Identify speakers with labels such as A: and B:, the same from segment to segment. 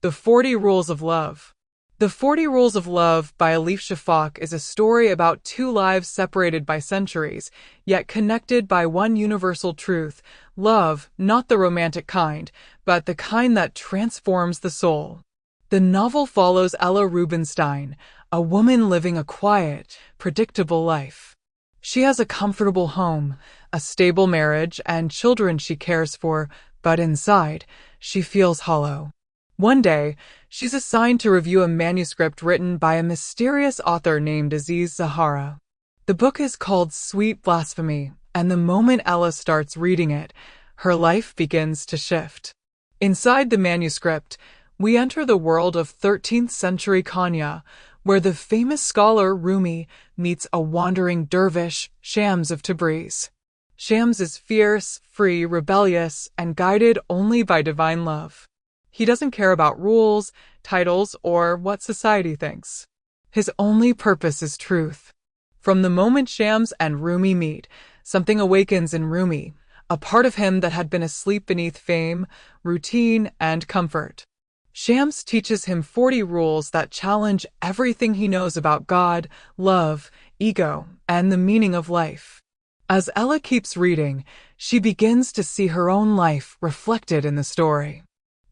A: The 40 Rules of Love. The 40 Rules of Love by Elif Shafak is a story about two lives separated by centuries, yet connected by one universal truth: love, not the romantic kind, but the kind that transforms the soul. The novel follows Ella Rubinstein, a woman living a quiet, predictable life. She has a comfortable home, a stable marriage, and children she cares for, but inside, she feels hollow. One day, she's assigned to review a manuscript written by a mysterious author named Aziz Zahara. The book is called Sweet Blasphemy, and the moment Ella starts reading it, her life begins to shift. Inside the manuscript, we enter the world of 13th century Konya, where the famous scholar Rumi meets a wandering dervish, Shams of Tabriz. Shams is fierce, free, rebellious, and guided only by divine love. He doesn't care about rules, titles, or what society thinks. His only purpose is truth. From the moment Shams and Rumi meet, something awakens in Rumi, a part of him that had been asleep beneath fame, routine, and comfort. Shams teaches him 40 rules that challenge everything he knows about God, love, ego, and the meaning of life. As Ella keeps reading, she begins to see her own life reflected in the story.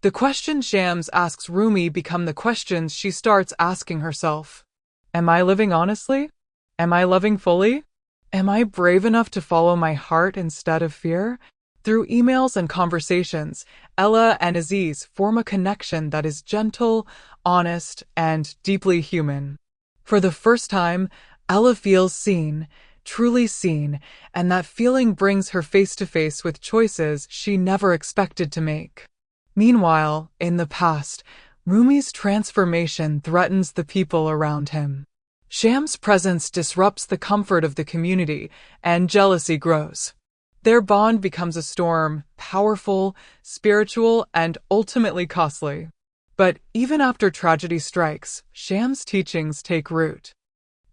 A: The questions Shams asks Rumi become the questions she starts asking herself. Am I living honestly? Am I loving fully? Am I brave enough to follow my heart instead of fear? Through emails and conversations, Ella and Aziz form a connection that is gentle, honest, and deeply human. For the first time, Ella feels seen, truly seen, and that feeling brings her face to face with choices she never expected to make. Meanwhile, in the past, Rumi's transformation threatens the people around him. Shams' presence disrupts the comfort of the community, and jealousy grows. Their bond becomes a storm, powerful, spiritual, and ultimately costly. But even after tragedy strikes, Shams' teachings take root.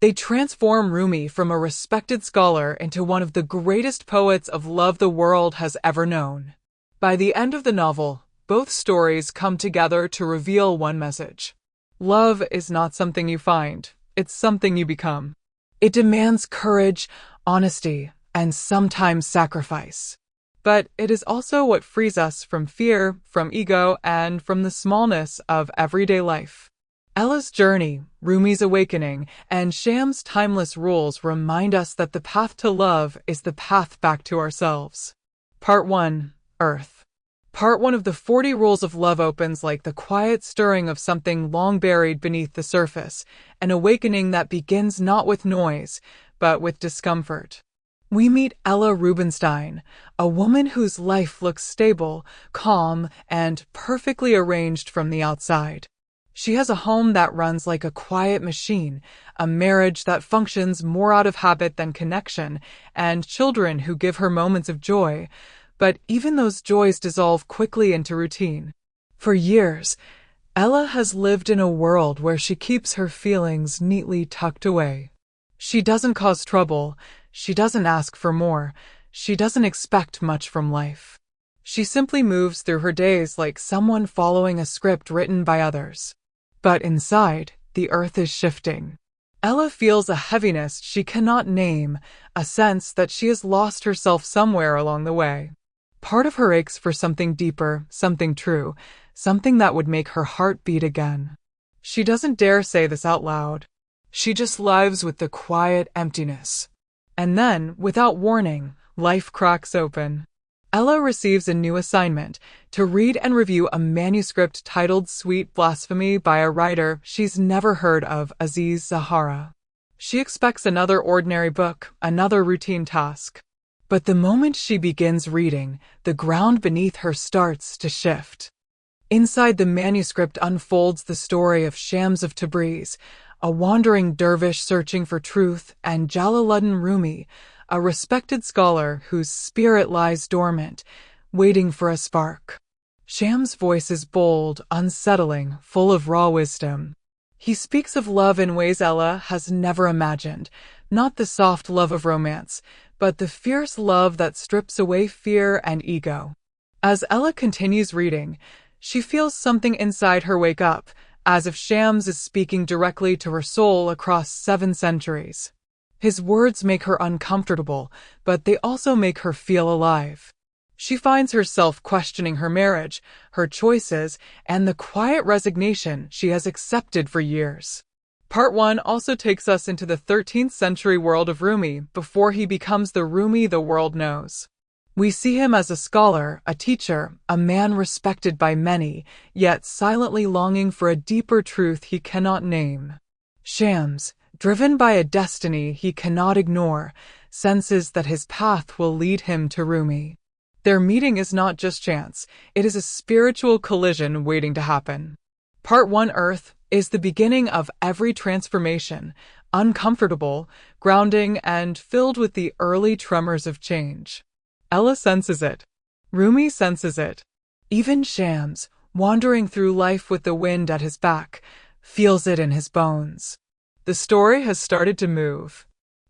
A: They transform Rumi from a respected scholar into one of the greatest poets of love the world has ever known. By the end of the novel, both stories come together to reveal one message. Love is not something you find, it's something you become. It demands courage, honesty, and sometimes sacrifice. But it is also what frees us from fear, from ego, and from the smallness of everyday life. Ella's journey, Rumi's awakening, and Shams' timeless rules remind us that the path to love is the path back to ourselves. Part 1. Earth. Part 1 of the 40 Rules of Love opens like the quiet stirring of something long buried beneath the surface, an awakening that begins not with noise, but with discomfort. We meet Ella Rubinstein, a woman whose life looks stable, calm, and perfectly arranged from the outside. She has a home that runs like a quiet machine, a marriage that functions more out of habit than connection, and children who give her moments of joy. But even those joys dissolve quickly into routine. For years, Ella has lived in a world where she keeps her feelings neatly tucked away. She doesn't cause trouble, she doesn't ask for more, she doesn't expect much from life. She simply moves through her days like someone following a script written by others. But inside, the earth is shifting. Ella feels a heaviness she cannot name, a sense that she has lost herself somewhere along the way. Part of her aches for something deeper, something true, something that would make her heart beat again. She doesn't dare say this out loud. She just lives with the quiet emptiness. And then, without warning, life cracks open. Ella receives a new assignment, to read and review a manuscript titled Sweet Blasphemy by a writer she's never heard of, Aziz Zahara. She expects another ordinary book, another routine task. But the moment she begins reading, the ground beneath her starts to shift. Inside the manuscript unfolds the story of Shams of Tabriz, a wandering dervish searching for truth, and Jalaluddin Rumi, a respected scholar whose spirit lies dormant, waiting for a spark. Shams' voice is bold, unsettling, full of raw wisdom. He speaks of love in ways Ella has never imagined, not the soft love of romance, but the fierce love that strips away fear and ego. As Ella continues reading, She feels something inside her wake up, as if Shams is speaking directly to her soul across 7 centuries. His words make her uncomfortable, but they also make her feel alive. She finds herself questioning her marriage, her choices, and the quiet resignation she has accepted for years. Part 1 also takes us into the 13th century world of Rumi before he becomes the Rumi the world knows. We see him as a scholar, a teacher, a man respected by many, yet silently longing for a deeper truth he cannot name. Shams, driven by a destiny he cannot ignore, senses that his path will lead him to Rumi. Their meeting is not just chance, it is a spiritual collision waiting to happen. Part 1 Earth is the beginning of every transformation, uncomfortable, grounding, and filled with the early tremors of change. Ella senses it. Rumi senses it. Even Shams, wandering through life with the wind at his back, feels it in his bones. The story has started to move.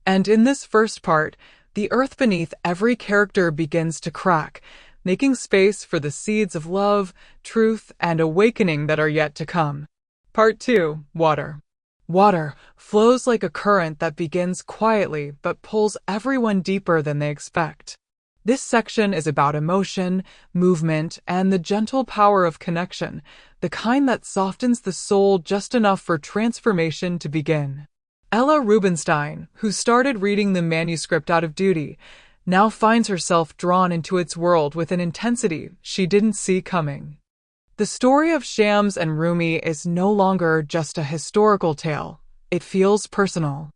A: And in this first part, the earth beneath every character begins to crack, making space for the seeds of love, truth, and awakening that are yet to come. Part 2 Water. Water flows like a current that begins quietly but pulls everyone deeper than they expect. This section is about emotion, movement, and the gentle power of connection, the kind that softens the soul just enough for transformation to begin. Ella Rubinstein, who started reading the manuscript out of duty, now finds herself drawn into its world with an intensity she didn't see coming. The story of Shams and Rumi is no longer just a historical tale. It feels personal.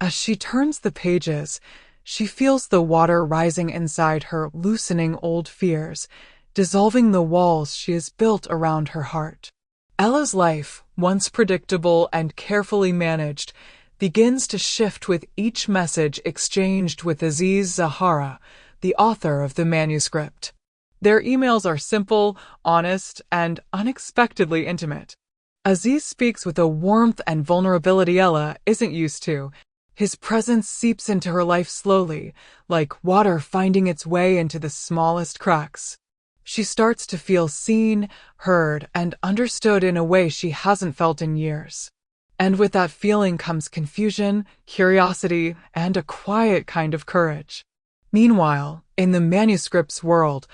A: As she turns the pages, she feels the water rising inside her, loosening old fears, dissolving the walls she has built around her heart. Ella's life, once predictable and carefully managed, begins to shift with each message exchanged with Aziz Zahara, the author of the manuscript. Their emails are simple, honest, and unexpectedly intimate. Aziz speaks with a warmth and vulnerability Ella isn't used to. His presence seeps into her life slowly, like water finding its way into the smallest cracks. She starts to feel seen, heard, and understood in a way she hasn't felt in years. And with that feeling comes confusion, curiosity, and a quiet kind of courage. Meanwhile, in the manuscript's world,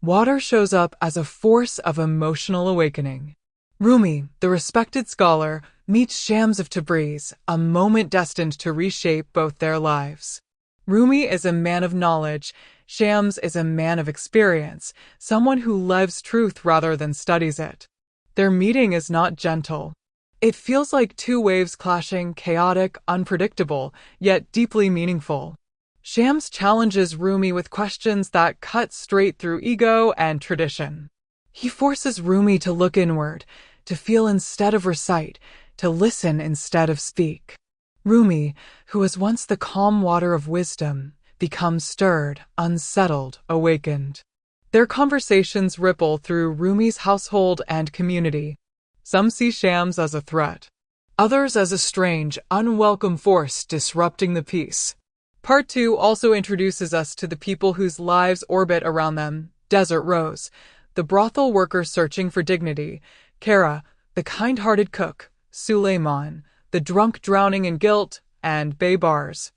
A: water shows up as a force of emotional awakening. Rumi, the respected scholar, meets Shams of Tabriz, a moment destined to reshape both their lives. Rumi is a man of knowledge, Shams is a man of experience, someone who lives truth rather than studies it. Their meeting is not gentle. It feels like two waves clashing, chaotic, unpredictable, yet deeply meaningful. Shams challenges Rumi with questions that cut straight through ego and tradition. He forces Rumi to look inward, to feel instead of recite, to listen instead of speak. Rumi, who was once the calm water of wisdom, becomes stirred, unsettled, awakened. Their conversations ripple through Rumi's household and community. Some see Shams as a threat, others as a strange, unwelcome force disrupting the peace. Part 2 also introduces us to the people whose lives orbit around them. Desert Rose, the brothel worker searching for dignity. Kara, the kind-hearted cook. Suleiman, the drunk drowning in guilt. And Baybars,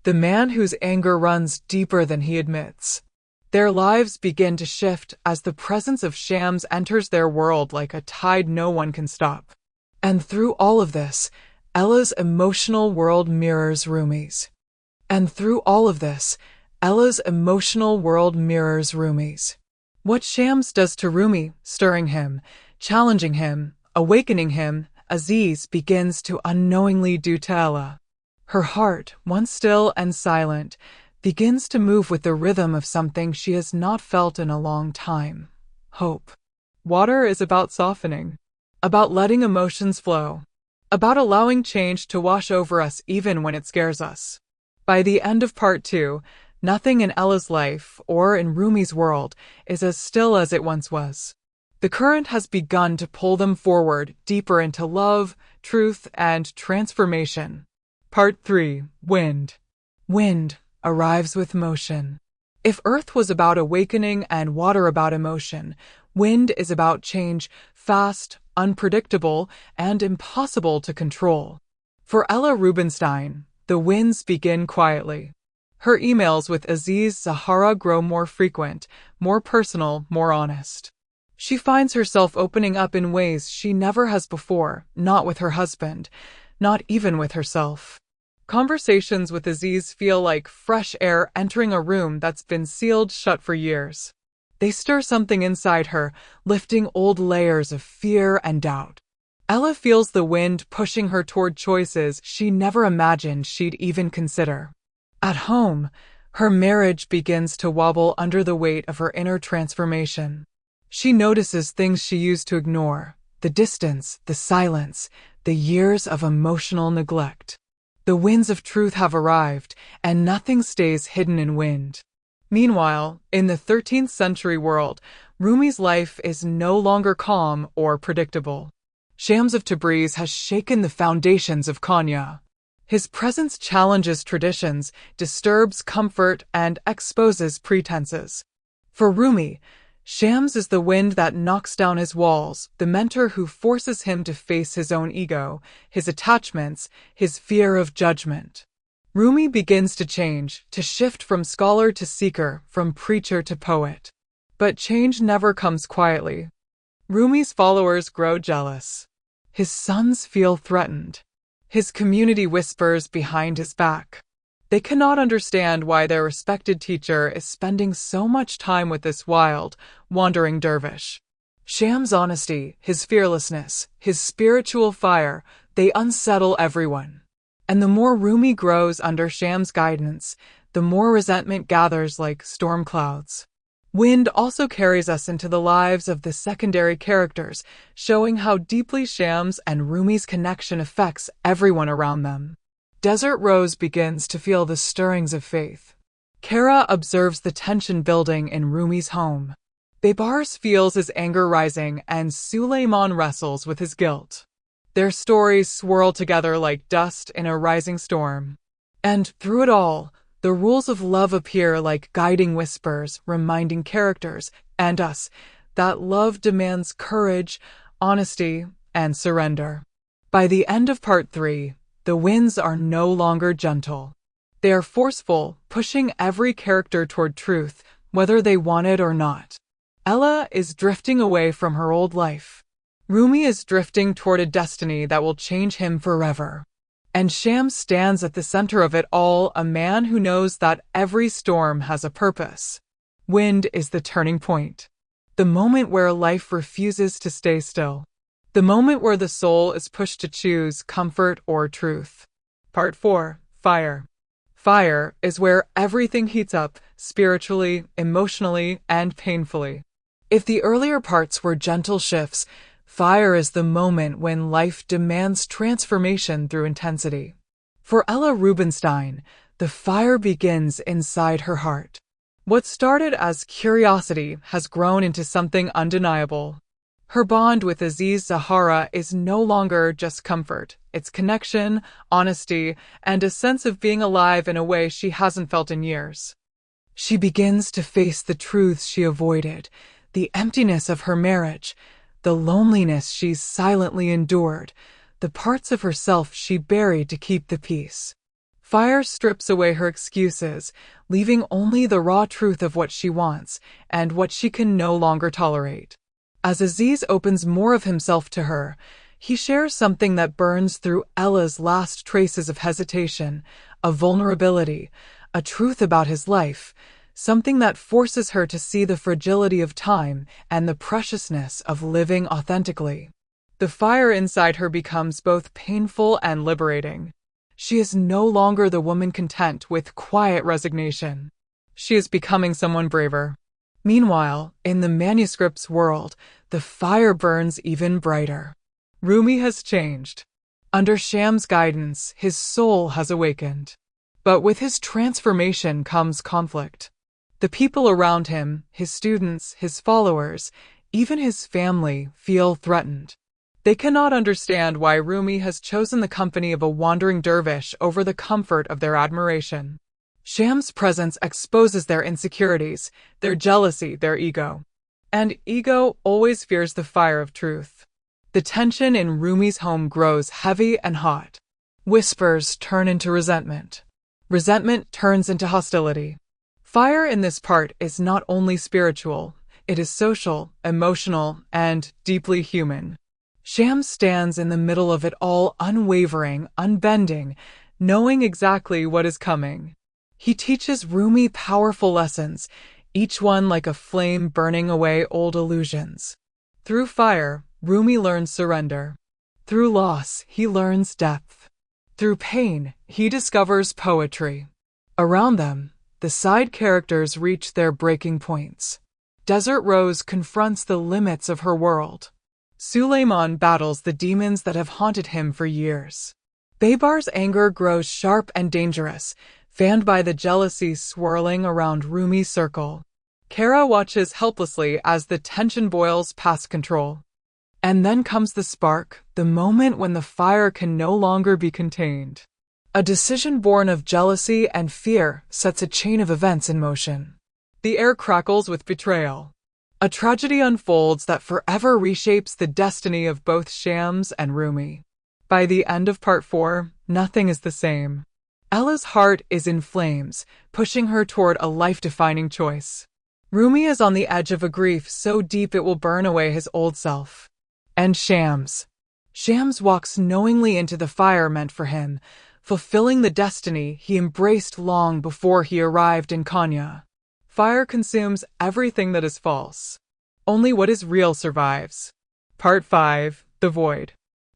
A: the man whose anger runs deeper than he admits. Their lives begin to shift as the presence of Shams enters their world like a tide no one can stop. And through all of this, Ella's emotional world mirrors Rumi's. What Shams does to Rumi, stirring him, challenging him, awakening him, Aziz begins to unknowingly do to Ella. Her heart, once still and silent, begins to move with the rhythm of something she has not felt in a long time. Hope. Water is about softening, about letting emotions flow, about allowing change to wash over us even when it scares us. By the end of Part 2, nothing in Ella's life or in Rumi's world is as still as it once was. The current has begun to pull them forward, deeper into love, truth, and transformation. Part 3. Wind. Wind arrives with motion. If earth was about awakening and water about emotion, wind is about change, fast, unpredictable, and impossible to control. For Ella Rubinstein, the winds begin quietly. Her emails with Aziz Zahara grow more frequent, more personal, more honest. She finds herself opening up in ways she never has before, not with her husband, not even with herself. Conversations with Aziz feel like fresh air entering a room that's been sealed shut for years. They stir something inside her, lifting old layers of fear and doubt. Ella feels the wind pushing her toward choices she never imagined she'd even consider. At home, her marriage begins to wobble under the weight of her inner transformation. She notices things she used to ignore: the distance, the silence, the years of emotional neglect. The winds of truth have arrived, and nothing stays hidden in wind. Meanwhile, in the 13th century world, Rumi's life is no longer calm or predictable. Shams of Tabriz has shaken the foundations of Konya. His presence challenges traditions, disturbs comfort, and exposes pretenses. For Rumi, Shams is the wind that knocks down his walls, the mentor who forces him to face his own ego, his attachments, his fear of judgment. Rumi begins to change, to shift from scholar to seeker, from preacher to poet. But change never comes quietly. Rumi's followers grow jealous. His sons feel threatened. His community whispers behind his back. They cannot understand why their respected teacher is spending so much time with this wild, wandering dervish. Sham's honesty, his fearlessness, his spiritual fire, they unsettle everyone. And the more Rumi grows under Sham's guidance, the more resentment gathers like storm clouds. Wind also carries us into the lives of the secondary characters, showing how deeply Shams and Rumi's connection affects everyone around them. Desert Rose begins to feel the stirrings of faith. Kara observes the tension building in Rumi's home. Bebars feels his anger rising, and Suleiman wrestles with his guilt. Their stories swirl together like dust in a rising storm. And through it all, the rules of love appear like guiding whispers, reminding characters, and us, that love demands courage, honesty, and surrender. By the end of Part 3, the winds are no longer gentle. They are forceful, pushing every character toward truth, whether they want it or not. Ella is drifting away from her old life. Rumi is drifting toward a destiny that will change him forever. And Shams stands at the center of it all, a man who knows that every storm has a purpose. Wind is the turning point. The moment where life refuses to stay still. The moment where the soul is pushed to choose comfort or truth. Part 4. Fire. Fire is where everything heats up, spiritually, emotionally, and painfully. If the earlier parts were gentle shifts, fire is the moment when life demands transformation through intensity. For Ella Rubinstein, the fire begins inside her heart. What started as curiosity has grown into something undeniable. Her bond with Aziz Zahara is no longer just comfort. It's connection, honesty, and a sense of being alive in a way she hasn't felt in years. She begins to face the truths she avoided, the emptiness of her marriage, the loneliness she's silently endured, the parts of herself she buried to keep the peace. Fire strips away her excuses, leaving only the raw truth of what she wants and what she can no longer tolerate. As Aziz opens more of himself to her, he shares something that burns through Ella's last traces of hesitation, a vulnerability, a truth about his life, something that forces her to see the fragility of time and the preciousness of living authentically. The fire inside her becomes both painful and liberating. She is no longer the woman content with quiet resignation. She is becoming someone braver. Meanwhile, in the manuscript's world, the fire burns even brighter. Rumi has changed. Under Sham's guidance, his soul has awakened. But with his transformation comes conflict. The people around him, his students, his followers, even his family, feel threatened. They cannot understand why Rumi has chosen the company of a wandering dervish over the comfort of their admiration. Sham's presence exposes their insecurities, their jealousy, their ego. And ego always fears the fire of truth. The tension in Rumi's home grows heavy and hot. Whispers turn into resentment. Resentment turns into hostility. Fire in this part is not only spiritual, it is social, emotional, and deeply human. Shams stands in the middle of it all, unwavering, unbending, knowing exactly what is coming. He teaches Rumi powerful lessons, each one like a flame burning away old illusions. Through fire, Rumi learns surrender. Through loss, he learns depth. Through pain, he discovers poetry. Around them, the side characters reach their breaking points. Desert Rose confronts the limits of her world. Suleiman battles the demons that have haunted him for years. Baybar's anger grows sharp and dangerous, fanned by the jealousy swirling around Rumi's circle. Kara watches helplessly as the tension boils past control. And then comes the spark, the moment when the fire can no longer be contained. A decision born of jealousy and fear sets a chain of events in motion. The air crackles with betrayal. A tragedy unfolds that forever reshapes the destiny of both Shams and Rumi. By the end of part 4, nothing is the same. Ella's heart is in flames, pushing her toward a life-defining choice. Rumi is on the edge of a grief so deep it will burn away his old self. And Shams. Shams walks knowingly into the fire meant for him, fulfilling the destiny he embraced long before he arrived in Konya. Fire consumes everything that is false. Only what is real survives. Part 5, The Void.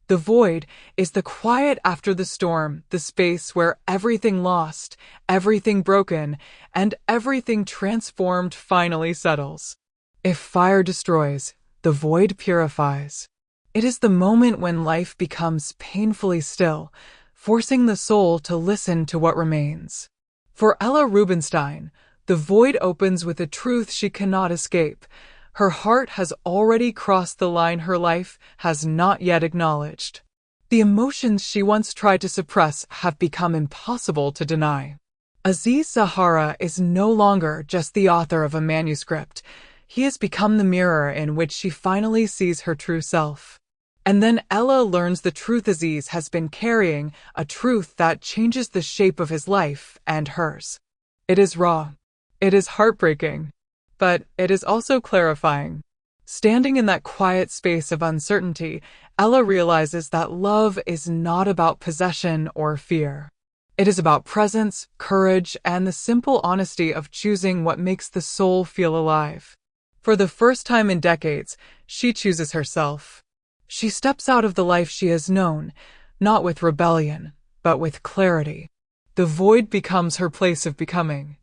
A: The void is the quiet after the storm, the space where everything lost, everything broken, and everything transformed finally settles. If fire destroys, the void purifies. It is the moment when life becomes painfully still, forcing the soul to listen to what remains. For Ella Rubinstein, the void opens with a truth she cannot escape. Her heart has already crossed the line her life has not yet acknowledged. The emotions she once tried to suppress have become impossible to deny. Aziz Sahara is no longer just the author of a manuscript. He has become the mirror in which she finally sees her true self. And then Ella learns the truth Aziz has been carrying, a truth that changes the shape of his life and hers. It is raw. It is heartbreaking. But it is also clarifying. Standing in that quiet space of uncertainty, Ella realizes that love is not about possession or fear. It is about presence, courage, and the simple honesty of choosing what makes the soul feel alive. For the first time in decades, she chooses herself. She steps out of the life she has known, not with rebellion, but with clarity. The void becomes her place of becoming.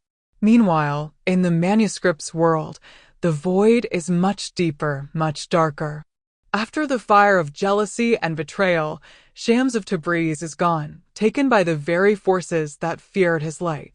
A: Meanwhile, in the manuscript's world, the void is much deeper, much darker. After the fire of jealousy and betrayal, Shams of Tabriz is gone, taken by the very forces that feared his light.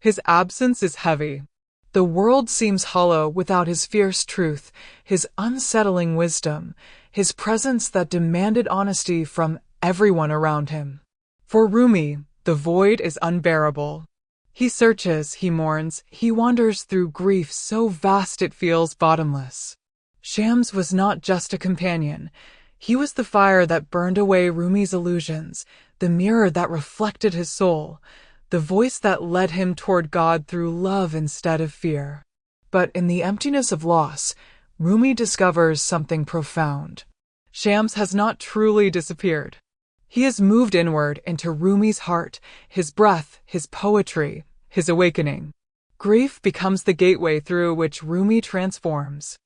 A: His absence is heavy. The world seems hollow without his fierce truth, his unsettling wisdom, his presence that demanded honesty from everyone around him. For Rumi, the void is unbearable. He searches, he mourns, he wanders through grief so vast it feels bottomless. Shams was not just a companion. He was the fire that burned away Rumi's illusions, the mirror that reflected his soul, the voice that led him toward God through love instead of fear. But in the emptiness of loss, Rumi discovers something profound. Shams has not truly disappeared. He has moved inward into Rumi's heart, his breath, his poetry, his awakening. Grief becomes the gateway through which Rumi transforms.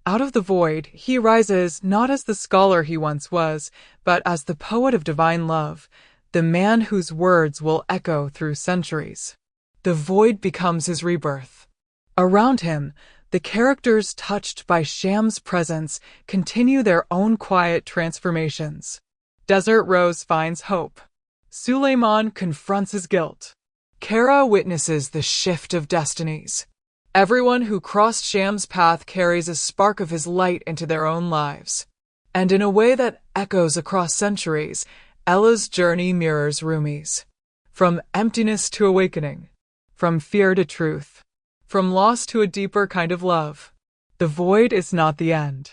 A: Out of the void, he rises not as the scholar he once was, but as the poet of divine love, the man whose words will echo through centuries. The void becomes his rebirth. Around him, the characters touched by Shams' presence continue their own quiet transformations. Desert Rose finds hope. Suleiman confronts his guilt. Kara witnesses the shift of destinies. Everyone who crossed Shams' path carries a spark of his light into their own lives. And in a way that echoes across centuries, Ella's journey mirrors Rumi's. From emptiness to awakening. from fear to truth, from loss to a deeper kind of love. The void is not the end.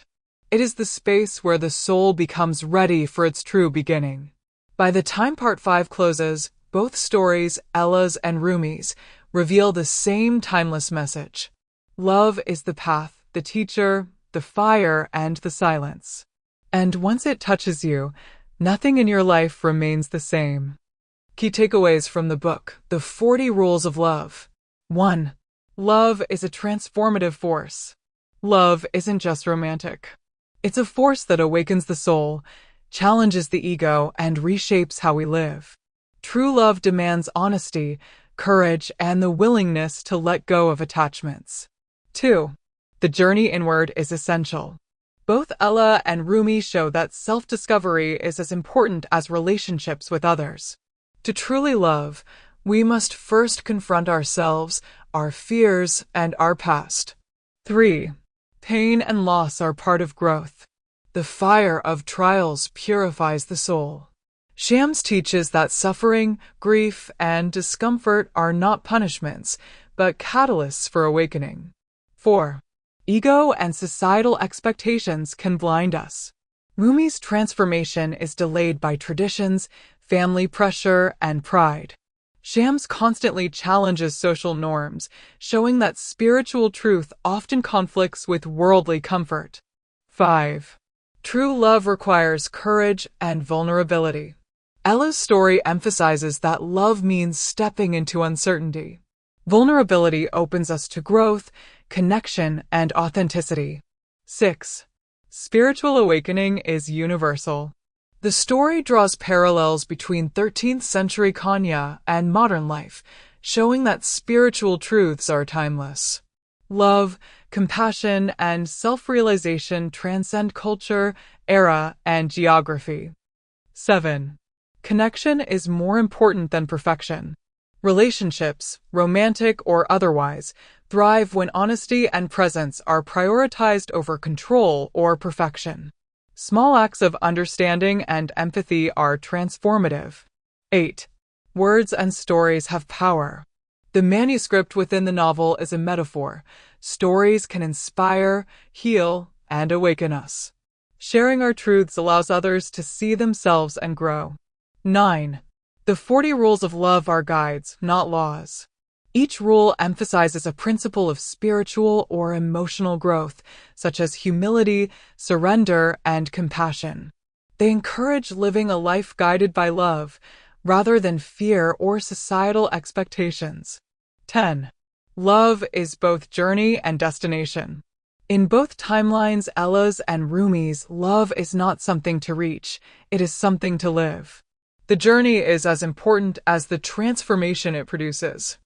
A: It is the space where the soul becomes ready for its true beginning. By the time Part 5 closes, both stories, Ella's and Rumi's, reveal the same timeless message. Love is the path, the teacher, the fire, and the silence. And once it touches you, nothing in your life remains the same. Key takeaways from the book, The 40 Rules of Love. 1. Love is a transformative force. Love isn't just romantic. It's a force that awakens the soul, challenges the ego, and reshapes how we live. True love demands honesty, courage, and the willingness to let go of attachments. 2. The journey inward is essential. Both Ella and Rumi show that self-discovery is as important as relationships with others. To truly love, we must first confront ourselves, our fears, and our past. 3. Pain and loss are part of growth. The fire of trials purifies the soul. Shams teaches that suffering, grief, and discomfort are not punishments, but catalysts for awakening. 4. Ego and societal expectations can blind us. Rumi's transformation is delayed by traditions, family pressure, and pride. Shams constantly challenges social norms, showing that spiritual truth often conflicts with worldly comfort. 5. True love requires courage and vulnerability. Ella's story emphasizes that love means stepping into uncertainty. Vulnerability opens us to growth, connection, and authenticity. 6. Spiritual awakening is universal. The story draws parallels between 13th century Kenya and modern life, showing that spiritual truths are timeless. Love, compassion, and self-realization transcend culture, era, and geography. 7. Connection is more important than perfection. Relationships, romantic or otherwise, thrive when honesty and presence are prioritized over control or perfection. Small acts of understanding and empathy are transformative. 8. Words and stories have power. The manuscript within the novel is a metaphor. Stories can inspire, heal, and awaken us. Sharing our truths allows others to see themselves and grow. 9. The 40 Rules of Love are guides, not laws. Each rule emphasizes a principle of spiritual or emotional growth, such as humility, surrender, and compassion. They encourage living a life guided by love, rather than fear or societal expectations. 10. Love is both journey and destination. In both timelines, Ella's and Rumi's, love is not something to reach, it is something to live. The journey is as important as the transformation it produces.